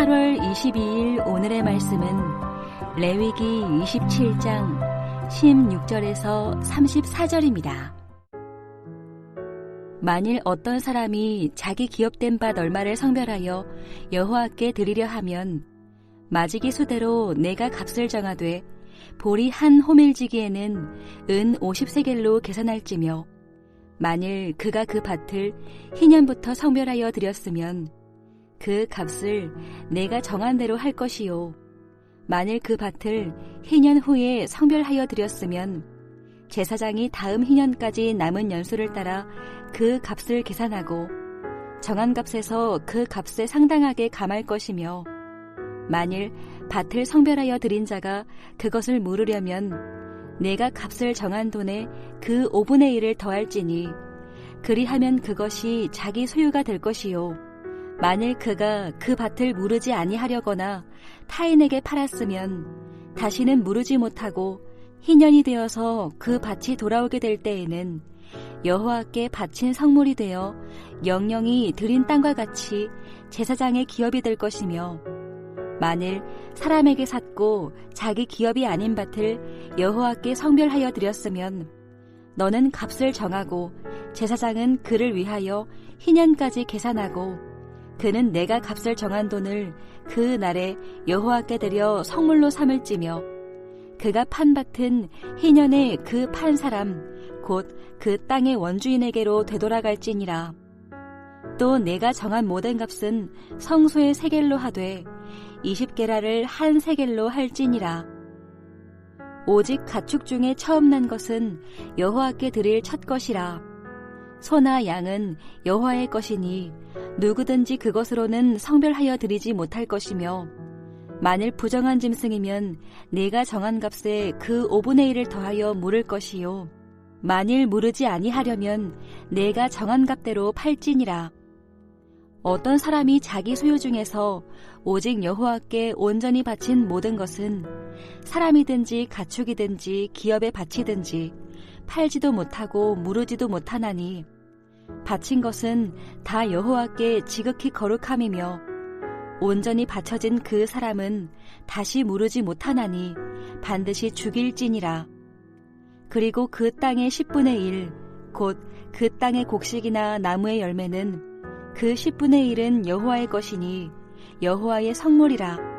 8월 22일 오늘의 말씀은 레위기 27장 16절에서 34절입니다. 만일 어떤 사람이 자기 기업된 밭 얼마를 성별하여 여호와께 드리려 하면 마지기 수대로 내가 값을 정하되 보리 한 호밀지기에는 은 50세겔로 계산할지며 만일 그가 그 밭을 희년부터 성별하여 드렸으면 그 값을 내가 정한 대로 할 것이요 만일 그 밭을 희년 후에 성별하여 드렸으면 제사장이 다음 희년까지 남은 연수를 따라 그 값을 계산하고 정한 값에서 그 값에 상당하게 감할 것이며 만일 밭을 성별하여 드린 자가 그것을 물으려면 내가 값을 정한 돈에 그 5분의 1을 더할지니 그리하면 그것이 자기 소유가 될 것이요 만일 그가 그 밭을 무르지 아니하려거나 타인에게 팔았으면 다시는 무르지 못하고 희년이 되어서 그 밭이 돌아오게 될 때에는 여호와께 바친 성물이 되어 영영이 드린 땅과 같이 제사장의 기업이 될 것이며 만일 사람에게 샀고 자기 기업이 아닌 밭을 여호와께 성별하여 드렸으면 너는 값을 정하고 제사장은 그를 위하여 희년까지 계산하고 그는 내가 값을 정한 돈을 그 날에 여호와께 드려 성물로 삼을지며 그가 판 밭은 희년에 그 판 사람 곧 그 땅의 원주인에게로 되돌아갈지니라. 또 내가 정한 모든 값은 성소의 세겔로 하되 20게라를 한 세겔로 할지니라. 오직 가축 중에 처음 난 것은 여호와께 드릴 첫 것이라. 소나 양은 여호와의 것이니 누구든지 그것으로는 성별하여 드리지 못할 것이며 만일 부정한 짐승이면 내가 정한 값에 그 5분의 1을 더하여 물을 것이요 만일 무르지 아니하려면 내가 정한 값대로 팔지니라. 어떤 사람이 자기 소유 중에서 오직 여호와께 온전히 바친 모든 것은 사람이든지 가축이든지 기업의 밭이든지 팔지도 못하고 무르지도 못하나니 바친 것은 다 여호와께 지극히 거룩함이며 온전히 바쳐진 그 사람은 다시 무르지 못하나니 반드시 죽일지니라. 그리고 그 땅의 10분의 1, 곧 그 땅의 곡식이나 나무의 열매는 그 10분의 1은 여호와의 것이니 여호와의 성물이라.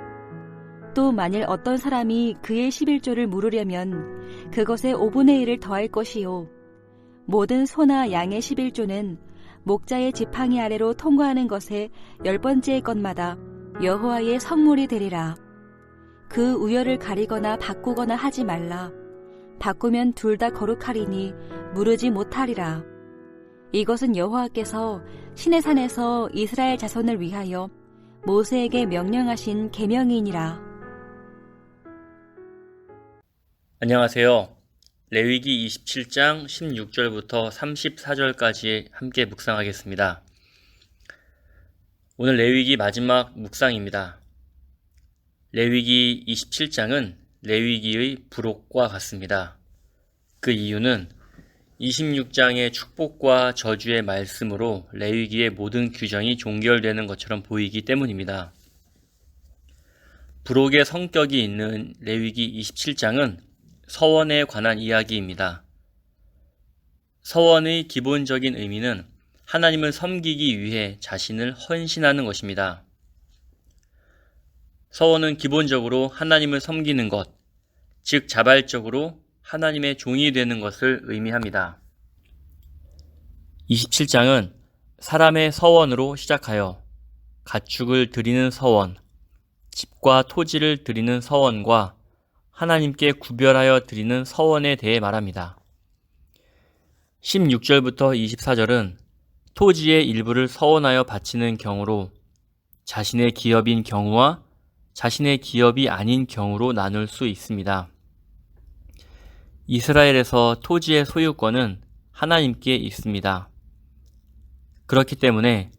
또 만일 어떤 사람이 그의 11조를 물으려면 그것에 5분의 1을 더할 것이요 모든 소나 양의 11조는 목자의 지팡이 아래로 통과하는 것에 10번째의 것마다 여호와의 성물이 되리라. 그 우열을 가리거나 바꾸거나 하지 말라. 바꾸면 둘 다 거룩하리니 무르지 못하리라. 이것은 여호와께서 시내산에서 이스라엘 자손을 위하여 모세에게 명령하신 계명이니라. 안녕하세요. 레위기 27장 16절부터 34절까지 함께 묵상하겠습니다. 오늘 레위기 마지막 묵상입니다. 레위기 27장은 레위기의 부록과 같습니다. 그 이유는 26장의 축복과 저주의 말씀으로 레위기의 모든 규정이 종결되는 것처럼 보이기 때문입니다. 부록의 성격이 있는 레위기 27장은 서원에 관한 이야기입니다. 서원의 기본적인 의미는 하나님을 섬기기 위해 자신을 헌신하는 것입니다. 서원은 기본적으로 하나님을 섬기는 것, 즉 자발적으로 하나님의 종이 되는 것을 의미합니다. 27장은 사람의 서원으로 시작하여 가축을 드리는 서원, 집과 토지를 드리는 서원과 하나님께 구별하여 드리는 서원에 대해 말합니다. 16절부터 24절은 토지의 일부를 서원하여 바치는 경우로 자신의 기업인 경우와 자신의 기업이 아닌 경우로 나눌 수 있습니다. 이스라엘에서 토지의 소유권은 하나님께 있습니다. 그렇기 때문에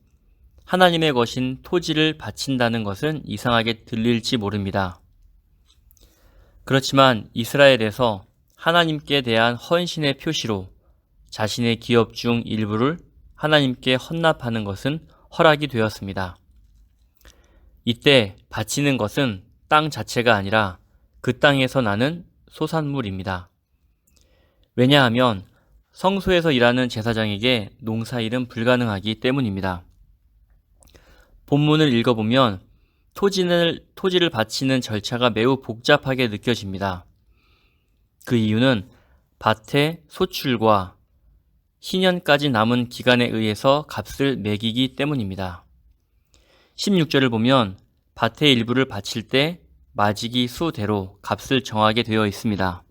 하나님의 것인 토지를 바친다는 것은 이상하게 들릴지 모릅니다. 그렇지만 이스라엘에서 하나님께 대한 헌신의 표시로 자신의 기업 중 일부를 하나님께 헌납하는 것은 허락이 되었습니다. 이때 바치는 것은 땅 자체가 아니라 그 땅에서 나는 소산물입니다. 왜냐하면 성소에서 일하는 제사장에게 농사일은 불가능하기 때문입니다. 본문을 읽어보면 토지를 바치는 절차가 매우 복잡하게 느껴집니다. 그 이유는 밭의 소출과 희년까지 남은 기간에 의해서 값을 매기기 때문입니다. 16절을 보면 밭의 일부를 바칠 때 마지기 수대로 값을 정하게 되어 있습니다.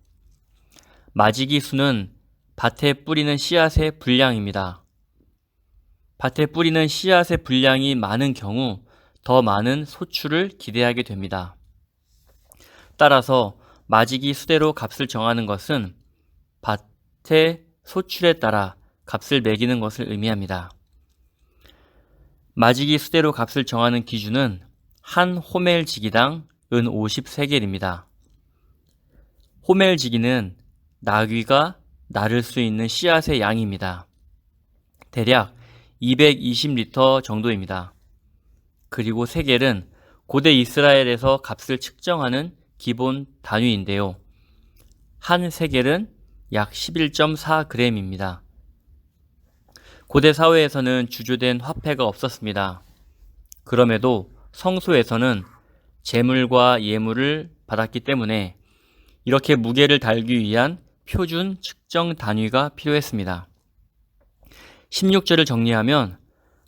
마지기 수는 밭에 뿌리는 씨앗의 분량입니다. 밭에 뿌리는 씨앗의 분량이 많은 경우 더 많은 소출을 기대하게 됩니다. 따라서 마지기 수대로 값을 정하는 것은 밭의 소출에 따라 값을 매기는 것을 의미합니다. 마지기 수대로 값을 정하는 기준은 한 호멜지기당 은 50세겔입니다. 호멜지기는 나귀가 나를 수 있는 씨앗의 양입니다. 대략 220리터 정도입니다. 그리고 세겔은 고대 이스라엘에서 값을 측정하는 기본 단위인데요. 한 세겔은 약 11.4g입니다. 고대 사회에서는 주조된 화폐가 없었습니다. 그럼에도 성소에서는 제물과 예물을 받았기 때문에 이렇게 무게를 달기 위한 표준 측정 단위가 필요했습니다. 16절을 정리하면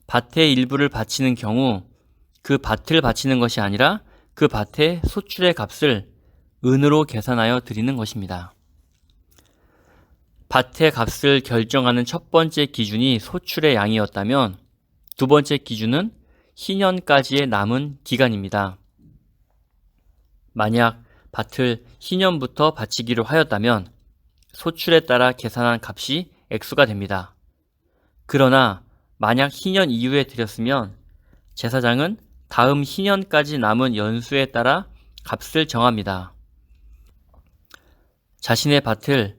밭의 일부를 바치는 경우 그 밭을 바치는 것이 아니라 그 밭의 소출의 값을 은으로 계산하여 드리는 것입니다. 밭의 값을 결정하는 첫 번째 기준이 소출의 양이었다면 두 번째 기준은 희년까지의 남은 기간입니다. 만약 밭을 희년부터 바치기로 하였다면 소출에 따라 계산한 값이 액수가 됩니다. 그러나 만약 희년 이후에 드렸으면 제사장은 다음 희년까지 남은 연수에 따라 값을 정합니다. 자신의 밭을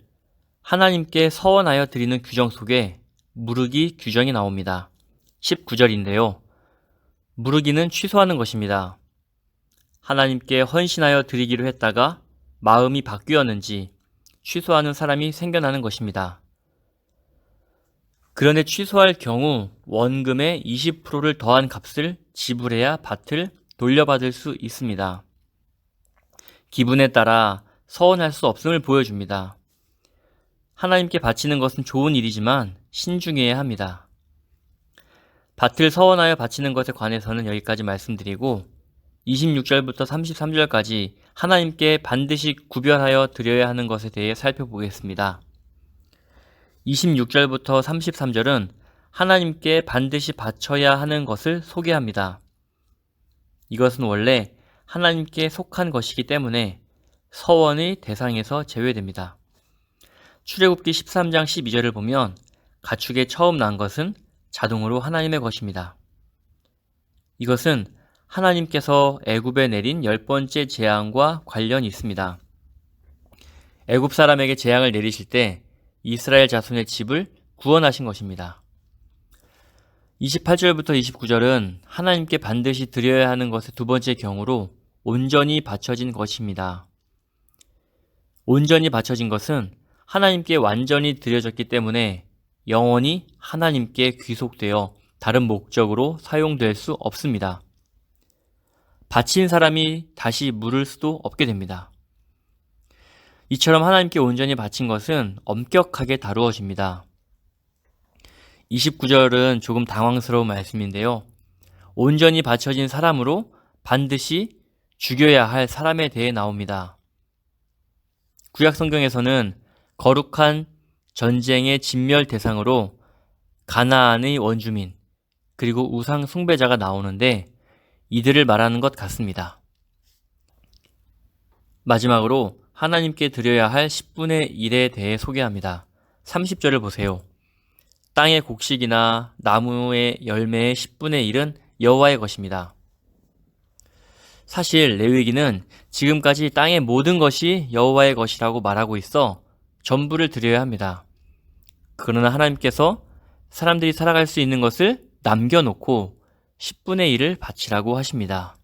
하나님께 서원하여 드리는 규정 속에 무르기 규정이 나옵니다. 19절인데요. 무르기는 취소하는 것입니다. 하나님께 헌신하여 드리기로 했다가 마음이 바뀌었는지 취소하는 사람이 생겨나는 것입니다. 그런데 취소할 경우 원금의 20%를 더한 값을 지불해야 밭을 돌려받을 수 있습니다. 기분에 따라 서원할 수 없음을 보여줍니다. 하나님께 바치는 것은 좋은 일이지만 신중해야 합니다. 밭을 서원하여 바치는 것에 관해서는 여기까지 말씀드리고 26절부터 33절까지 하나님께 반드시 구별하여 드려야 하는 것에 대해 살펴보겠습니다. 26절부터 33절은 하나님께 반드시 바쳐야 하는 것을 소개합니다. 이것은 원래 하나님께 속한 것이기 때문에 서원의 대상에서 제외됩니다. 출애굽기 13장 12절을 보면 가축의 처음 난 것은 자동으로 하나님의 것입니다. 이것은 하나님께서 애굽에 내린 10번째 재앙과 관련이 있습니다. 애굽 사람에게 재앙을 내리실 때 이스라엘 자손의 집을 구원하신 것입니다. 28절부터 29절은 하나님께 반드시 드려야 하는 것의 두 번째 경우로 온전히 바쳐진 것입니다. 온전히 바쳐진 것은 하나님께 완전히 드려졌기 때문에 영원히 하나님께 귀속되어 다른 목적으로 사용될 수 없습니다. 바친 사람이 다시 물을 수도 없게 됩니다. 이처럼 하나님께 온전히 바친 것은 엄격하게 다루어집니다. 29절은 조금 당황스러운 말씀인데요. 온전히 바쳐진 사람으로 반드시 죽여야 할 사람에 대해 나옵니다. 구약 성경에서는 거룩한 전쟁의 진멸 대상으로 가나안의 원주민 그리고 우상 숭배자가 나오는데 이들을 말하는 것 같습니다. 마지막으로 하나님께 드려야 할 10분의 1에 대해 소개합니다. 30절을 보세요. 땅의 곡식이나 나무의 열매의 10분의 1은 여호와의 것입니다. 사실 레위기는 지금까지 땅의 모든 것이 여호와의 것이라고 말하고 있어 전부를 드려야 합니다. 그러나 하나님께서 사람들이 살아갈 수 있는 것을 남겨놓고 10분의 1을 바치라고 하십니다.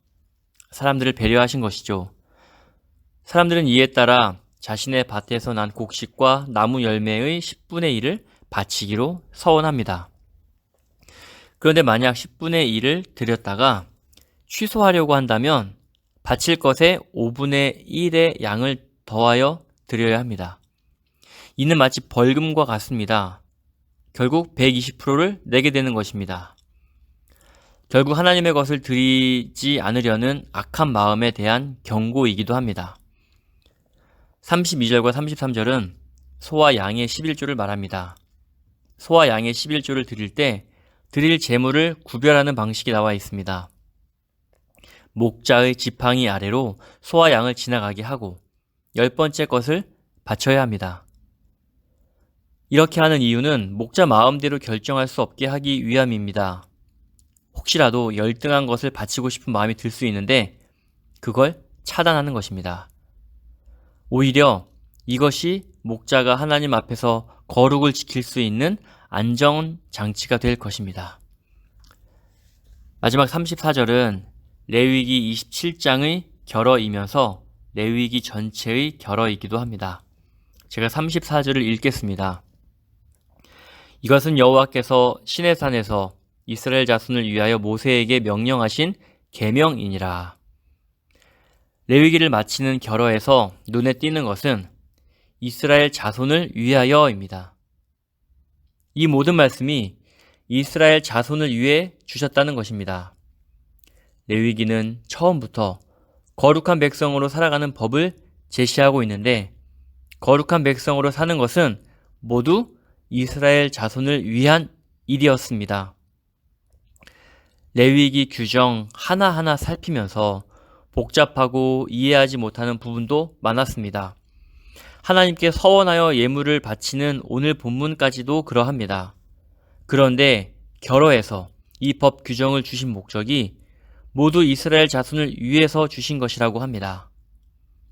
사람들을 배려하신 것이죠. 사람들은 이에 따라 자신의 밭에서 난 곡식과 나무 열매의 10분의 1을 바치기로 서원합니다. 그런데 만약 10분의 1을 드렸다가 취소하려고 한다면 바칠 것의 5분의 1의 양을 더하여 드려야 합니다. 이는 마치 벌금과 같습니다. 결국 120%를 내게 되는 것입니다. 결국 하나님의 것을 드리지 않으려는 악한 마음에 대한 경고이기도 합니다. 32절과 33절은 소와 양의 11조를 말합니다. 소와 양의 11조를 드릴 때 드릴 제물을 구별하는 방식이 나와 있습니다. 목자의 지팡이 아래로 소와 양을 지나가게 하고 10번째 것을 바쳐야 합니다. 이렇게 하는 이유는 목자 마음대로 결정할 수 없게 하기 위함입니다. 혹시라도 열등한 것을 바치고 싶은 마음이 들 수 있는데 그걸 차단하는 것입니다. 오히려 이것이 목자가 하나님 앞에서 거룩을 지킬 수 있는 안전장치가 될 것입니다. 마지막 34절은 레위기 27장의 결어이면서 레위기 전체의 결어이기도 합니다. 제가 34절을 읽겠습니다. 이것은 여호와께서 시내산에서 이스라엘 자손을 위하여 모세에게 명령하신 계명이니라. 레위기를 마치는 결어에서 눈에 띄는 것은 이스라엘 자손을 위하여입니다. 이 모든 말씀이 이스라엘 자손을 위해 주셨다는 것입니다. 레위기는 처음부터 거룩한 백성으로 살아가는 법을 제시하고 있는데 거룩한 백성으로 사는 것은 모두 이스라엘 자손을 위한 일이었습니다. 레위기 규정 하나하나 살피면서 복잡하고 이해하지 못하는 부분도 많았습니다. 하나님께 서원하여 예물을 바치는 오늘 본문까지도 그러합니다. 그런데 결어에서 이 법 규정을 주신 목적이 모두 이스라엘 자손을 위해서 주신 것이라고 합니다.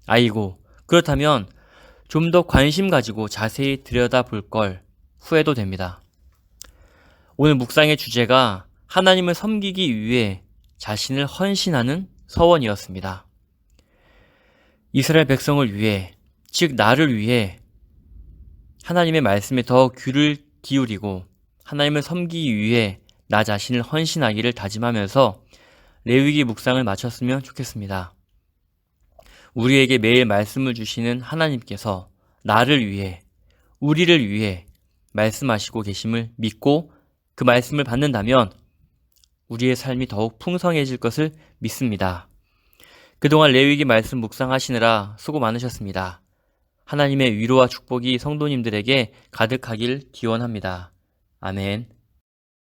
아이고, 그렇다면 좀 더 관심 가지고 자세히 들여다볼 걸 후회도 됩니다. 오늘 묵상의 주제가 하나님을 섬기기 위해 자신을 헌신하는 서원이었습니다. 이스라엘 백성을 위해, 즉 나를 위해 하나님의 말씀에 더 귀를 기울이고 하나님을 섬기기 위해 나 자신을 헌신하기를 다짐하면서 레위기 묵상을 마쳤으면 좋겠습니다. 우리에게 매일 말씀을 주시는 하나님께서 나를 위해, 우리를 위해 말씀하시고 계심을 믿고 그 말씀을 받는다면 우리의 삶이 더욱 풍성해질 것을 믿습니다. 그동안 레위기 말씀 묵상하시느라 수고 많으셨습니다. 하나님의 위로와 축복이 성도님들에게 가득하길 기원합니다. 아멘.